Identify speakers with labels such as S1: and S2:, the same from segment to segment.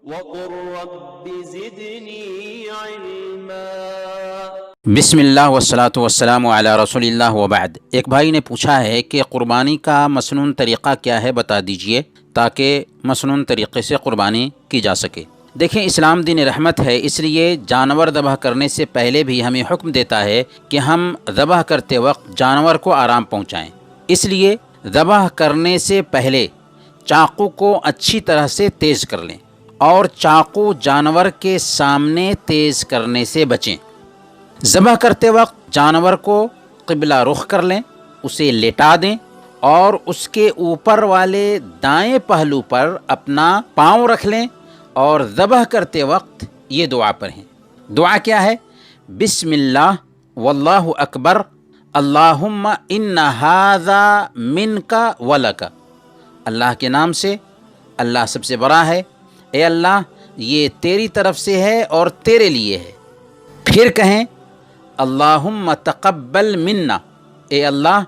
S1: وقل رب زدنی علما۔
S2: بسم اللہ والصلاة والسلام علی رسول اللہ وبعد۔ ایک بھائی نے پوچھا ہے کہ قربانی کا مسنون طریقہ کیا ہے، بتا دیجئے تاکہ مسنون طریقے سے قربانی کی جا سکے۔ دیکھیں، اسلام دین رحمت ہے، اس لیے جانور ذبح کرنے سے پہلے بھی ہمیں حکم دیتا ہے کہ ہم ذبح کرتے وقت جانور کو آرام پہنچائیں۔ اس لیے ذبح کرنے سے پہلے چاقو کو اچھی طرح سے تیز کر لیں اور چاقو جانور کے سامنے تیز کرنے سے بچیں۔ ذبح کرتے وقت جانور کو قبلہ رخ کر لیں، اسے لٹا دیں اور اس کے اوپر والے دائیں پہلو پر اپنا پاؤں رکھ لیں اور ذبح کرتے وقت یہ دعا پڑھیں۔ دعا کیا ہے؟ بسم اللہ واللہ اکبر، اللہم ان ھذا منک ولک۔ اللہ کے نام سے، اللہ سب سے بڑا ہے، اے اللہ یہ تیری طرف سے ہے اور تیرے لیے ہے۔ پھر کہیں اللہم تقبل منا، اے اللہ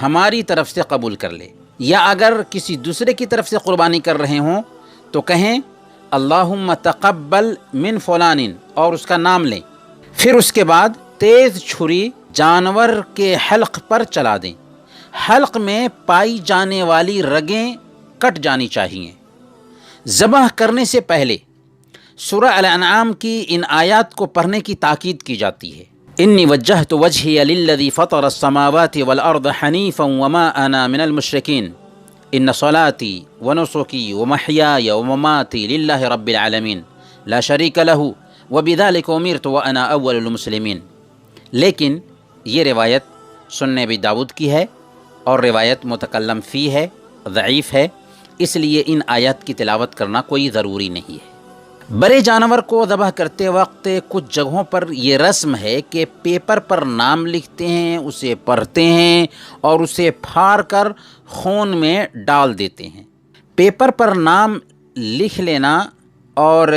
S2: ہماری طرف سے قبول کر لے۔ یا اگر کسی دوسرے کی طرف سے قربانی کر رہے ہوں تو کہیں اللہم تقبل من فلان اور اس کا نام لیں۔ پھر اس کے بعد تیز چھری جانور کے حلق پر چلا دیں۔ حلق میں پائی جانے والی رگیں کٹ جانی چاہیے۔ ذبح کرنے سے پہلے سورہ الانعام کی ان آیات کو پڑھنے کی تاکید کی جاتی ہے۔ انی وجہت وجہی للذی فطر السماوات والارض حنیفا وما انا من المشرکین ان صلاتی ونسکی ومحیای ومماتی للہ رب العالمین لا شریک لہ وبذلک امرت وانا اول المسلمین۔ لیکن یہ روایت سنن ابی داؤد کی ہے اور روایت متکلم فی ہے، ضعیف ہے، اس لیے ان آیات کی تلاوت کرنا کوئی ضروری نہیں ہے۔ بڑے جانور کو ذبح کرتے وقت کچھ جگہوں پر یہ رسم ہے کہ پیپر پر نام لکھتے ہیں، اسے پڑھتے ہیں اور اسے پھاڑ کر خون میں ڈال دیتے ہیں۔ پیپر پر نام لکھ لینا اور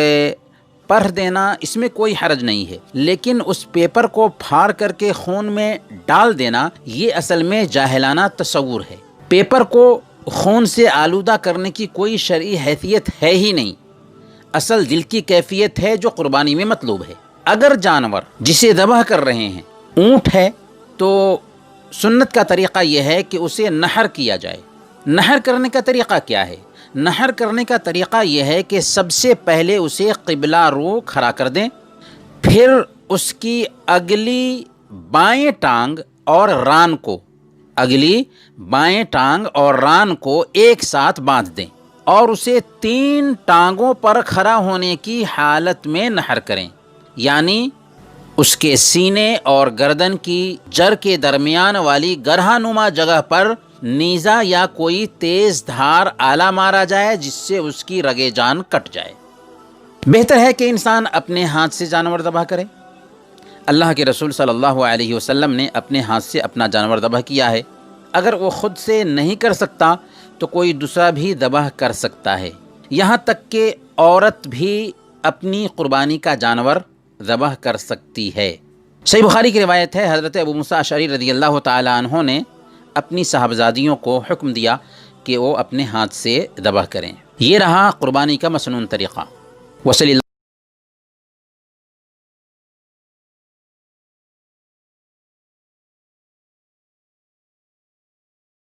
S2: پڑھ دینا اس میں کوئی حرج نہیں ہے، لیکن اس پیپر کو پھاڑ کر کے خون میں ڈال دینا یہ اصل میں جاہلانہ تصور ہے۔ پیپر کو خون سے آلودہ کرنے کی کوئی شرعی حیثیت ہے ہی نہیں، اصل دل کی کیفیت ہے جو قربانی میں مطلوب ہے۔ اگر جانور جسے ذبح کر رہے ہیں اونٹ ہے تو سنت کا طریقہ یہ ہے کہ اسے نحر کیا جائے۔ نحر کرنے کا طریقہ کیا ہے؟ نحر کرنے کا طریقہ یہ ہے کہ سب سے پہلے اسے قبلہ رو کھڑا کر دیں، پھر اس کی اگلی بائیں ٹانگ اور ران کو ایک ساتھ باندھ دیں اور اسے 3 ٹانگوں پر کھڑا ہونے کی حالت میں نحر کریں، یعنی اس کے سینے اور گردن کی جڑ کے درمیان والی گرہا نما جگہ پر نیزہ یا کوئی تیز دھار آلہ مارا جائے جس سے اس کی رگے جان کٹ جائے۔ بہتر ہے کہ انسان اپنے ہاتھ سے جانور ذبح کرے۔ اللہ کے رسول صلی اللہ علیہ وسلم نے اپنے ہاتھ سے اپنا جانور ذبح کیا ہے۔ اگر وہ خود سے نہیں کر سکتا تو کوئی دوسرا بھی ذبح کر سکتا ہے، یہاں تک کہ عورت بھی اپنی قربانی کا جانور ذبح کر سکتی ہے۔ صحیح بخاری کی روایت ہے، حضرت ابو موسیٰ اشعری رضی اللہ تعالی عنہ نے اپنی صاحبزادیوں کو حکم دیا کہ وہ اپنے ہاتھ سے ذبح کریں۔ یہ رہا قربانی کا مسنون طریقہ۔ وصلی اللہ